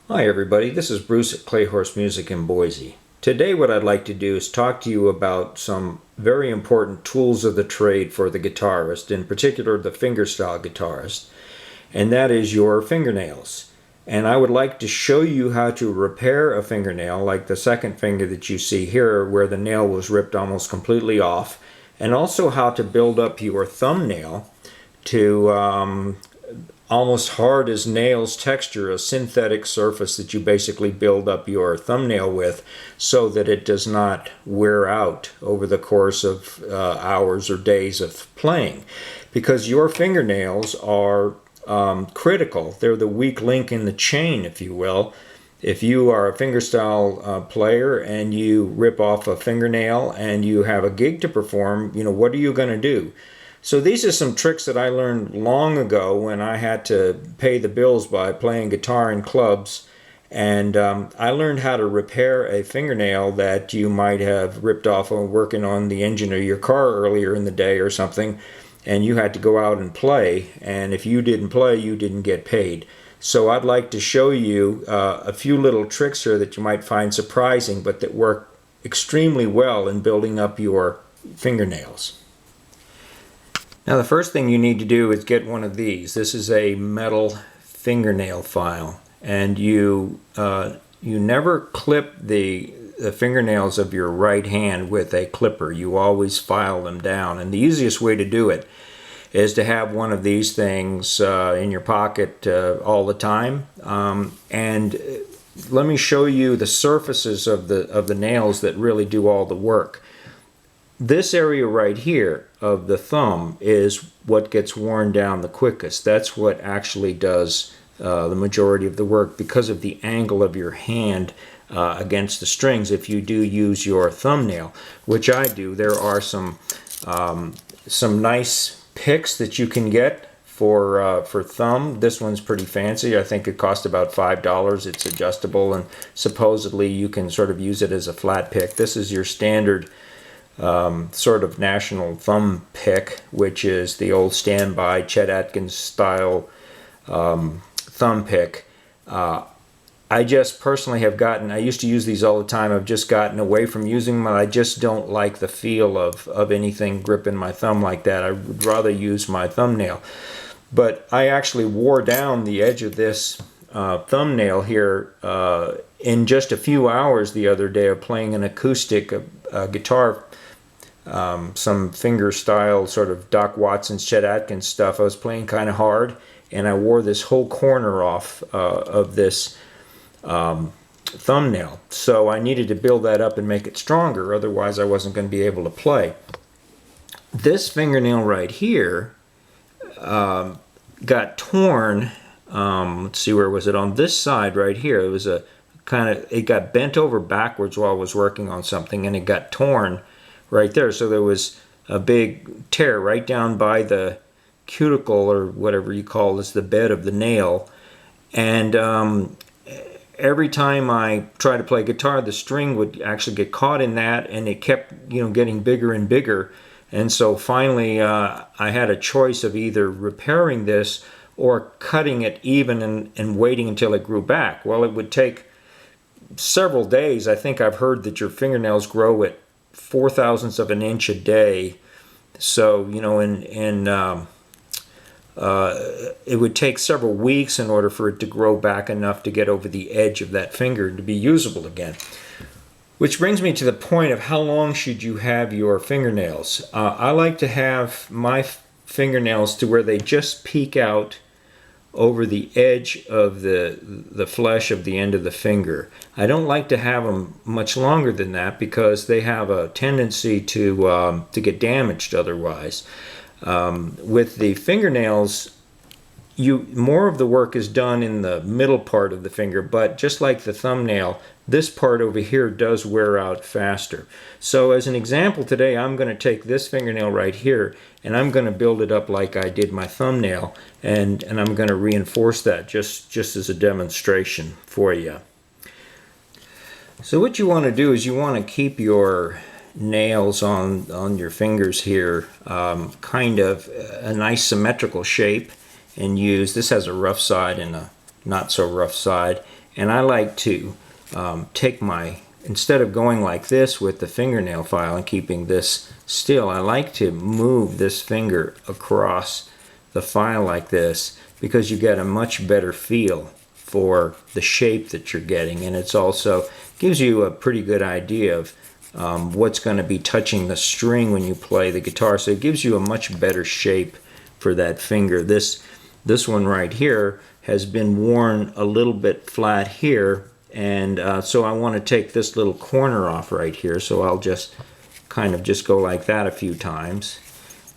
Hi everybody, this is Bruce at Clayhorse Music in Boise. Today what I'd like to do is talk to you about some very important tools of the trade for the guitarist, in particular the fingerstyle guitarist, and that is your fingernails. And I would like to show you how to repair a fingernail, like the second finger that you see here where the nail was ripped almost completely off, and also how to build up your thumbnail to almost hard as nails texture, a synthetic surface that you basically build up your thumbnail with so that it does not wear out over the course of hours or days of playing. Because your fingernails are critical. They're the weak link in the chain, if you will. If you are a fingerstyle player and you rip off a fingernail and you have a gig to perform, what are you going to do? So these are some tricks that I learned long ago when I had to pay the bills by playing guitar in clubs. And I learned how to repair a fingernail that you might have ripped off when working on the engine of your car earlier in the day or something, and you had to go out and play. And if you didn't play, you didn't get paid. So I'd like to show you a few little tricks here that you might find surprising, but that work extremely well in building up your fingernails. Now the first thing you need to do is get one of these. This is a metal fingernail file, and you never clip the fingernails of your right hand with a clipper. You always file them down, and the easiest way to do it is to have one of these things in your pocket all the time. And let me show you the surfaces of the nails that really do all the work. This area right here of the thumb is what gets worn down the quickest. That's what actually does the majority of the work because of the angle of your hand against the strings if you do use your thumbnail, which I do. There are some nice picks that you can get for thumb. This one's pretty fancy. I think it cost about $5. It's adjustable, and supposedly you can sort of use it as a flat pick. This is your standard sort of national thumb pick, which is the old standby Chet Atkins style thumb pick. I just personally have gotten, I used to use these all the time, I've just gotten away from using them. I just don't like the feel of anything gripping my thumb like that. I would rather use my thumbnail. But I actually wore down the edge of this thumbnail here in just a few hours the other day of playing an acoustic guitar, some fingerstyle sort of Doc Watson's Chet Atkins stuff. I was playing kind of hard, and I wore this whole corner off of this thumbnail. So I needed to build that up and make it stronger, otherwise I wasn't going to be able to play. This fingernail right here got torn. Let's see, where was it? On this side right here. It was it got bent over backwards while I was working on something, and it got torn right there. So there was a big tear right down by the cuticle, or whatever you call this, the bed of the nail. And every time I tried to play guitar, the string would actually get caught in that, and it kept getting bigger and bigger. And so finally I had a choice of either repairing this or cutting it even and waiting until it grew back. Well, it would take several days. I think I've heard that your fingernails grow at 0.004 of an inch a day. So it would take several weeks in order for it to grow back enough to get over the edge of that finger to be usable again. Which brings me to the point of how long should you have your fingernails. I like to have my fingernails to where they just peek out over the edge of the flesh of the end of the finger. I don't like to have them much longer than that because they have a tendency to get damaged otherwise. With the fingernails, more of the work is done in the middle part of the finger, but just like the thumbnail, this part over here does wear out faster. So as an example today, I'm going to take this fingernail right here and I'm going to build it up like I did my thumbnail, and I'm going to reinforce that just as a demonstration for you. So what you want to do is you want to keep your nails on your fingers here kind of a nice symmetrical shape, and this has a rough side and a not so rough side, And I like to take my, instead of going like this with the fingernail file and keeping this still, I like to move this finger across the file like this, because you get a much better feel for the shape that you're getting, and it's also gives you a pretty good idea of what's going to be touching the string when you play the guitar. So it gives you a much better shape for that finger. This one right here has been worn a little bit flat here, and so I want to take this little corner off right here. So I'll just kind of just go like that a few times,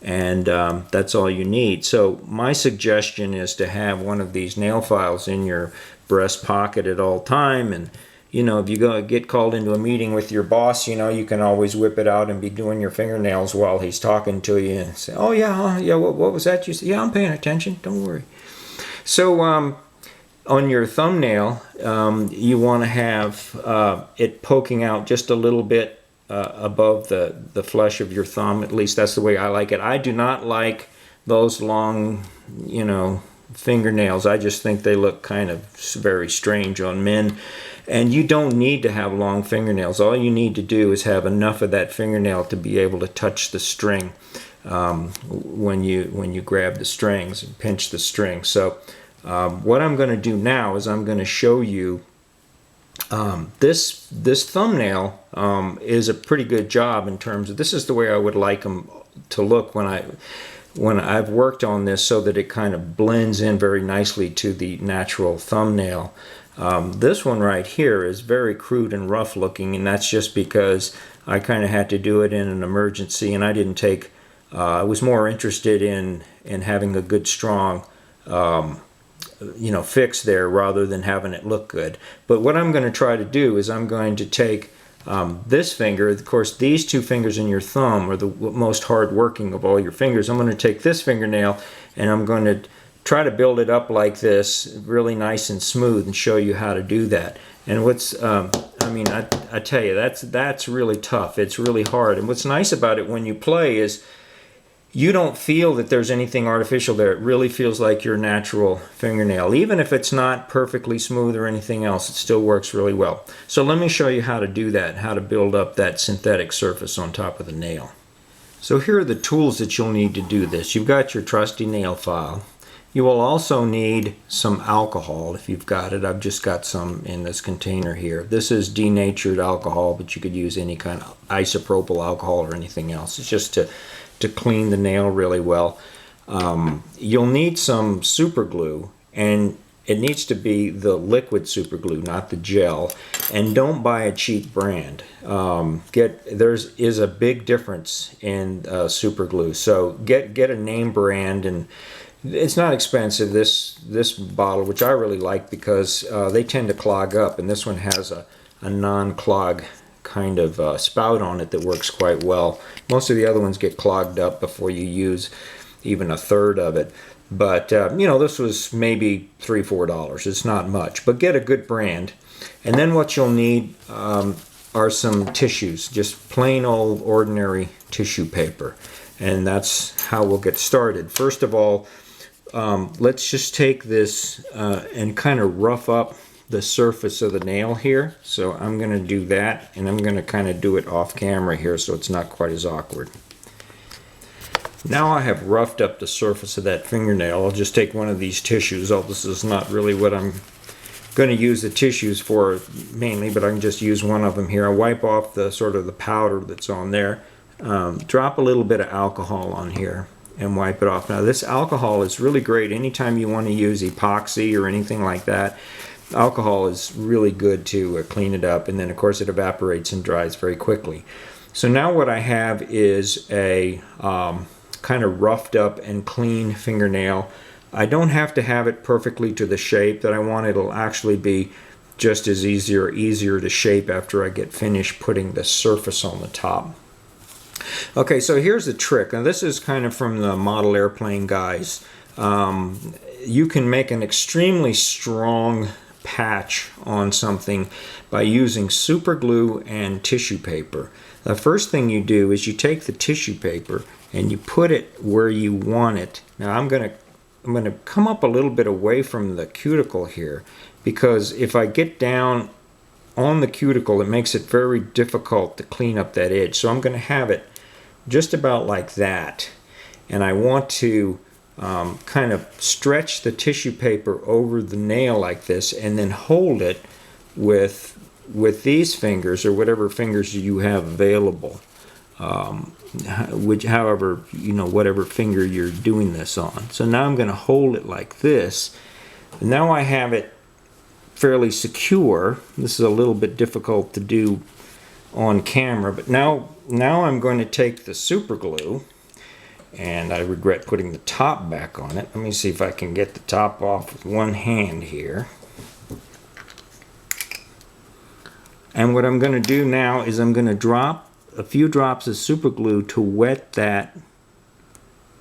and that's all you need. So my suggestion is to have one of these nail files in your breast pocket at all time. And you know, if you get called into a meeting with your boss, you know, you can always whip it out and be doing your fingernails while he's talking to you and say, oh yeah, yeah, what was that you said? Yeah, I'm paying attention, don't worry. So on your thumbnail, you want to have it poking out just a little bit above the flesh of your thumb. At least that's the way I like it. I do not like those long, you know, fingernails. I just think they look kind of very strange on men. And you don't need to have long fingernails. All you need to do is have enough of that fingernail to be able to touch the string when you grab the strings and pinch the string. So what I'm going to do now is I'm going to show you this thumbnail is a pretty good job in terms of, this is the way I would like them to look when I've worked on this, so that it kind of blends in very nicely to the natural thumbnail. This one right here is very crude and rough looking, and that's just because I kind of had to do it in an emergency, and I didn't take, I was more interested in having a good strong you know, fix there rather than having it look good. But what I'm going to try to do is I'm going to take this finger, of course these two fingers in your thumb are the most hard working of all your fingers. I'm going to take this fingernail and I'm going to try to build it up like this, really nice and smooth, and show you how to do that. And what's I mean, I tell you, that's really tough. It's really hard. And what's nice about it when you play is you don't feel that there's anything artificial there. It really feels like your natural fingernail. Even if it's not perfectly smooth or anything else, it still works really well. So let me show you how to do that, how to build up that synthetic surface on top of the nail. So here are the tools that you'll need to do this. You've got your trusty nail file. You will also need some alcohol if you've got it. I've just got some in this container here. This is denatured alcohol, but you could use any kind of isopropyl alcohol or anything else. It's just to clean the nail really well. You'll need some super glue, and it needs to be the liquid super glue, not the gel. And don't buy a cheap brand. There is a big difference in super glue. So get a name brand, and it's not expensive. This bottle, which I really like because they tend to clog up, and this one has a non-clog kind of spout on it that works quite well. Most of the other ones get clogged up before you use even a third of it. But you know, this was maybe $3-4. It's not much, but get a good brand. And then what you'll need are some tissues, just plain old ordinary tissue paper. And that's how we'll get started. First of all, let's just take this and kind of rough up the surface of the nail here. So I'm going to do that, and I'm going to kind of do it off camera here so it's not quite as awkward. Now I have roughed up the surface of that fingernail. I'll just take one of these tissues. Oh, this is not really what I'm going to use the tissues for mainly, but I can just use one of them here. I wipe off the sort of the powder that's on there. Drop a little bit of alcohol on here and wipe it off. Now this alcohol is really great anytime you want to use epoxy or anything like that. Alcohol is really good to clean it up, and then of course it evaporates and dries very quickly. So now what I have is a kind of roughed up and clean fingernail. I don't have to have it perfectly to the shape that I want. It'll actually be just as easier to shape after I get finished putting the surface on the top. Okay, so here's the trick. Now this is kind of from the model airplane guys. You can make an extremely strong patch on something by using super glue and tissue paper. The first thing you do is you take the tissue paper and you put it where you want it. Now I'm going to to come up a little bit away from the cuticle here, because if I get down on the cuticle, it makes it very difficult to clean up that edge. So I'm going to have it just about like that, and I want to kind of stretch the tissue paper over the nail like this, and then hold it with these fingers, or whatever fingers you have available, however, whatever finger you're doing this on. So now I'm going to hold it like this. Now I have it fairly secure. This is a little bit difficult to do on camera, but now I'm going to take the super glue, and I regret putting the top back on it. Let me see if I can get the top off with one hand here. And what I'm going to do now is I'm going to drop a few drops of super glue to wet that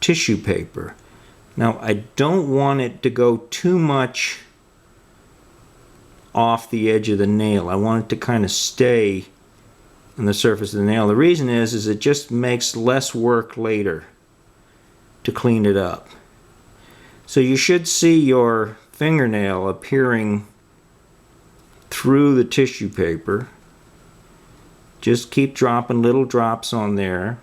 tissue paper. Now I don't want it to go too much off the edge of the nail. I want it to kind of stay on the surface of the nail. The reason is it just makes less work later to clean it up. So you should see your fingernail appearing through the tissue paper. Just keep dropping little drops on there.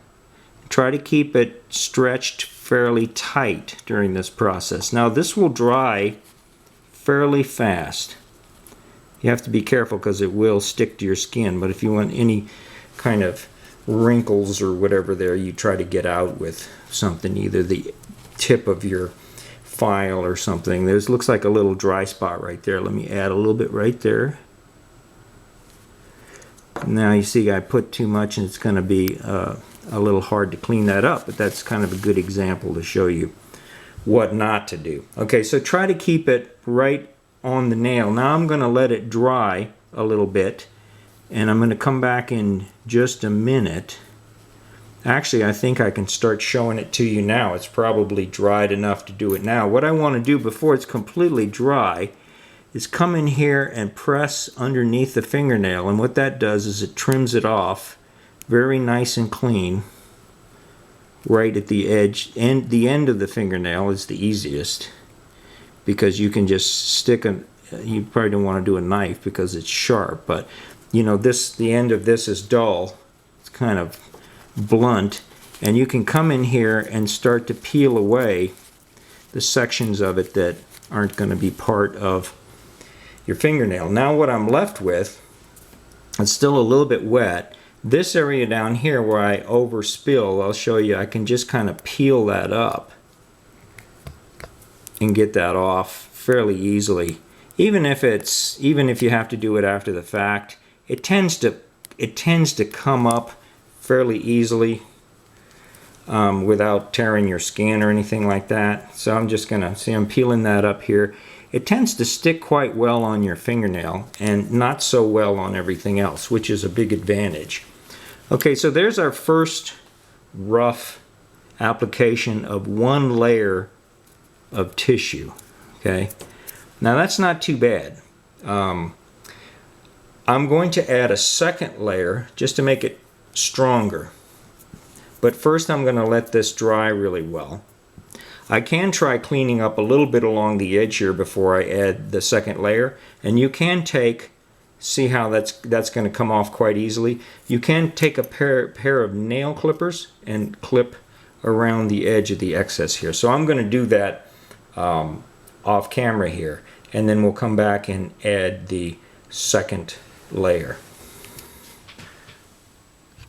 Try to keep it stretched fairly tight during this process. Now this will dry fairly fast. You have to be careful because it will stick to your skin, but if you want any kind of wrinkles or whatever there, you try to get out with something, either the tip of your file or something. This looks like a little dry spot right there. Let me add a little bit right there. Now you see I put too much, and it's going to be a little hard to clean that up, but that's kind of a good example to show you what not to do. Okay, so try to keep it right on the nail. Now I'm going to let it dry a little bit, and I'm going to come back in just a minute. Actually, I think I can start showing it to you now. It's probably dried enough to do it now. What I want to do before it's completely dry is come in here and press underneath the fingernail, and what that does is it trims it off very nice and clean right at the edge. And the end of the fingernail is the easiest, because you can just stick you probably don't want to do a knife because it's sharp, but the end of this is dull. It's kind of blunt, and you can come in here and start to peel away the sections of it that aren't going to be part of your fingernail. Now what I'm left with, it's still a little bit wet. This area down here where I overspill, I'll show you, I can just kind of peel that up and get that off fairly easily. Even if you have to do it after the fact, it tends to come up fairly easily without tearing your skin or anything like that. So I'm just gonna see, I'm peeling that up here. It tends to stick quite well on your fingernail and not so well on everything else, which is a big advantage. Okay, so there's our first rough application of one layer of tissue. Okay, now that's not too bad. I'm going to add a second layer just to make it stronger, but first I'm going to let this dry really well. I can try cleaning up a little bit along the edge here before I add the second layer, and you can see how that's going to come off quite easily. You can take a pair of nail clippers and clip around the edge of the excess here. So I'm going to do that off camera here, and then we'll come back and add the second layer.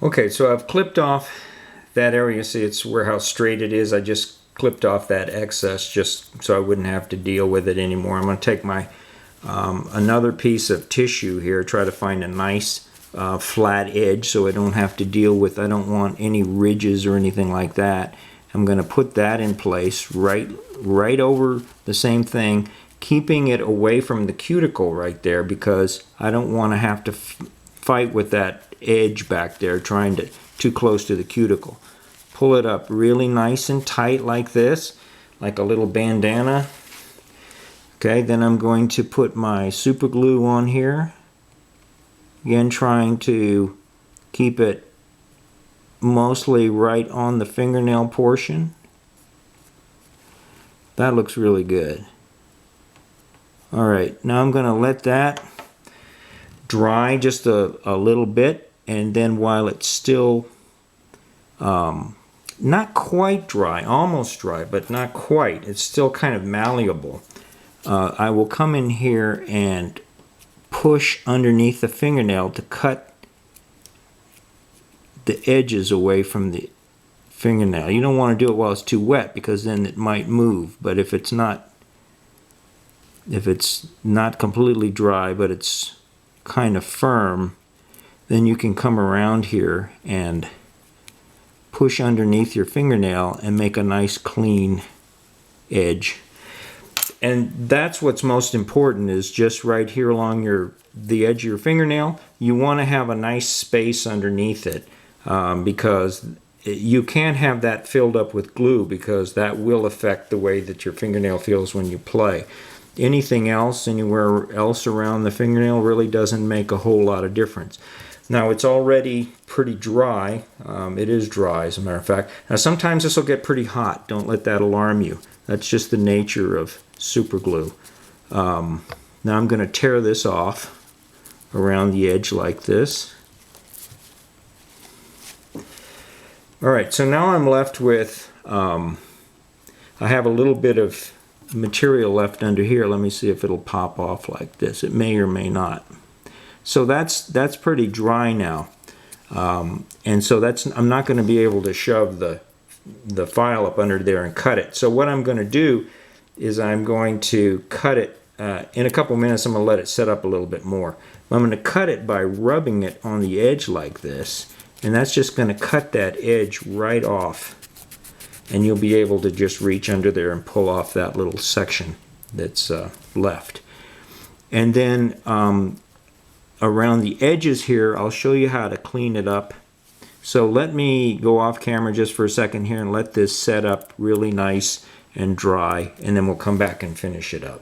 Okay, so I've clipped off that area. See, it's how straight it is. I just clipped off that excess just so I wouldn't have to deal with it anymore. I'm going to take my another piece of tissue here, try to find a nice flat edge so I don't have to deal with, I don't want any ridges or anything like that. I'm going to put that in place right over the same thing, keeping it away from the cuticle right there, because I don't want to have to fight with that edge back there too close to the cuticle. Pull it up really nice and tight like this, like a little bandana. Okay, then I'm going to put my super glue on here. Again, trying to keep it mostly right on the fingernail portion. That looks really good. Alright, now I'm going to let that dry just a little bit, and then while it's still not quite dry, almost dry, but not quite, it's still kind of malleable, I will come in here and push underneath the fingernail to cut the edges away from the fingernail. You don't want to do it while it's too wet, because then it might move. But if it's not completely dry, but it's kind of firm, then you can come around here and push underneath your fingernail and make a nice clean edge. And that's what's most important, is just right here along the edge of your fingernail. You want to have a nice space underneath it, because you can't have that filled up with glue, because that will affect the way that your fingernail feels when you play. Anything else, anywhere else around the fingernail, really doesn't make a whole lot of difference. Now, it's already pretty dry. It is dry, as a matter of fact. Now, sometimes this will get pretty hot. Don't let that alarm you. That's just the nature of super glue. Now I'm going to tear this off around the edge like this. Alright, so now I'm left with, I have a little bit of material left under here. Let me see if it'll pop off like this. It may or may not. So that's pretty dry now. And so I'm not going to be able to shove the file up under there and cut it. So what I'm going to do is I'm going to cut it in a couple minutes. I'm going to let it set up a little bit more. I'm going to cut it by rubbing it on the edge like this, and that's just going to cut that edge right off, and you'll be able to just reach under there and pull off that little section that's left. And then around the edges here, I'll show you how to clean it up. So let me go off camera just for a second here and let this set up really nice and dry, and then we'll come back and finish it up.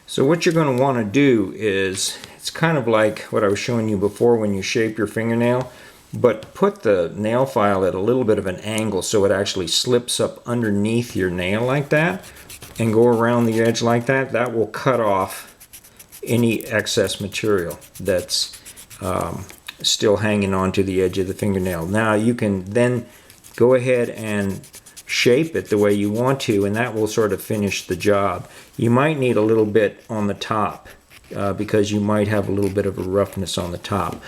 So what you're going to want to do is, it's kind of like what I was showing you before when you shape your fingernail, but put the nail file at a little bit of an angle so it actually slips up underneath your nail like that, and go around the edge like that. That will cut off any excess material that's still hanging on to the edge of the fingernail. Now you can then go ahead and shape it the way you want to, and that will sort of finish the job. You might need a little bit on the top because you might have a little bit of a roughness on the top,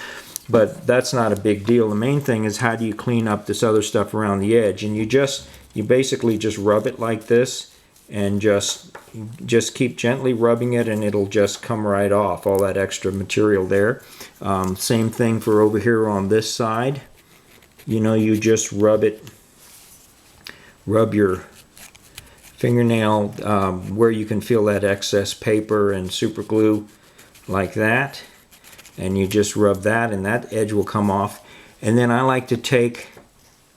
but that's not a big deal. The main thing is, how do you clean up this other stuff around the edge? And you basically just rub it like this, and just keep gently rubbing it, and it'll just come right off, all that extra material there. Same thing for over here on this side. You just rub your fingernail where you can feel that excess paper and super glue like that, and you just rub that, and that edge will come off. And then I like to take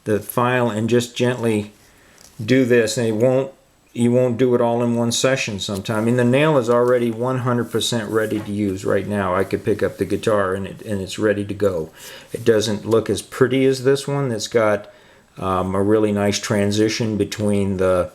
the file and just gently do this, and you won't do it all in one session sometime. I mean, the nail is already 100% ready to use right now. I could pick up the guitar and it's ready to go. It doesn't look as pretty as this one that's got a really nice transition between the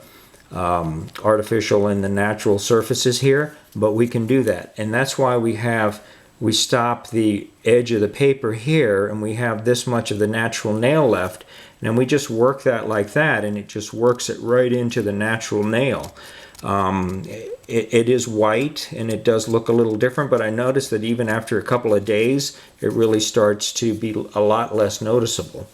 artificial and the natural surfaces here, but we can do that. And that's why we stop the edge of the paper here, and we have this much of the natural nail left. And we just work that like that, and it just works it right into the natural nail. It is white, and it does look a little different, but I noticed that even after a couple of days, it really starts to be a lot less noticeable.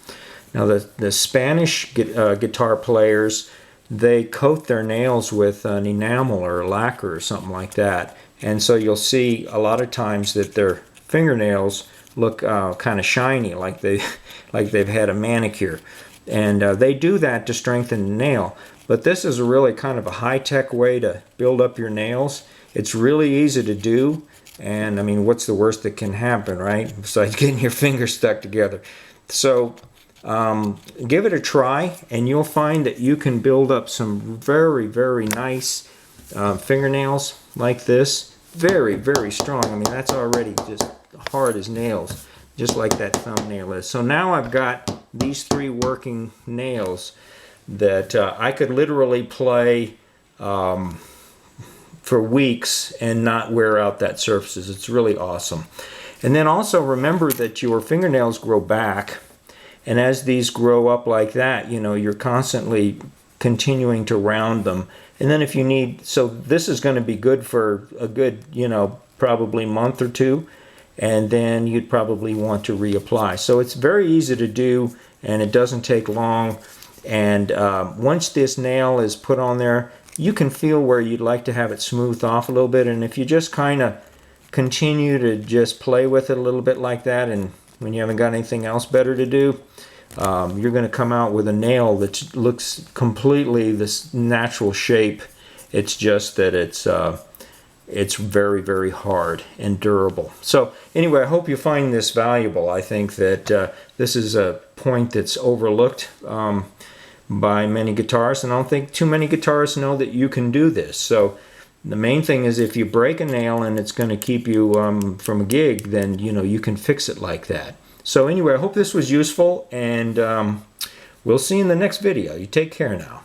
Now, the Spanish guitar players, they coat their nails with an enamel or a lacquer or something like that. And so you'll see a lot of times that their fingernails look kind of shiny, like they've had a manicure, and they do that to strengthen the nail. But this is really kind of a high-tech way to build up your nails. It's really easy to do, and I mean, what's the worst that can happen, right? Besides getting your fingers stuck together. So give it a try, and you'll find that you can build up some very, very nice fingernails like this. Very, very strong. I mean, that's already just hard as nails, just like that thumbnail is. So now I've got these 3 working nails that I could literally play for weeks and not wear out that surfaces. It's really awesome. And then also remember that your fingernails grow back, and as these grow up like that, you know, you're constantly continuing to round them. And then if you need, so this is going to be good for a good, you know, probably month or two, and then you'd probably want to reapply. So it's very easy to do, and it doesn't take long. And once this nail is put on there, you can feel where you'd like to have it smoothed off a little bit. And if you just kind of continue to just play with it a little bit like that, and when you haven't got anything else better to do, you're going to come out with a nail that looks completely this natural shape. It's just that it's very, very hard and durable. So anyway, I hope you find this valuable. I think that this is a point that's overlooked by many guitarists, and I don't think too many guitarists know that you can do this. So the main thing is, if you break a nail and it's going to keep you from a gig, then you know you can fix it like that. So anyway, I hope this was useful, and we'll see you in the next video. You take care now.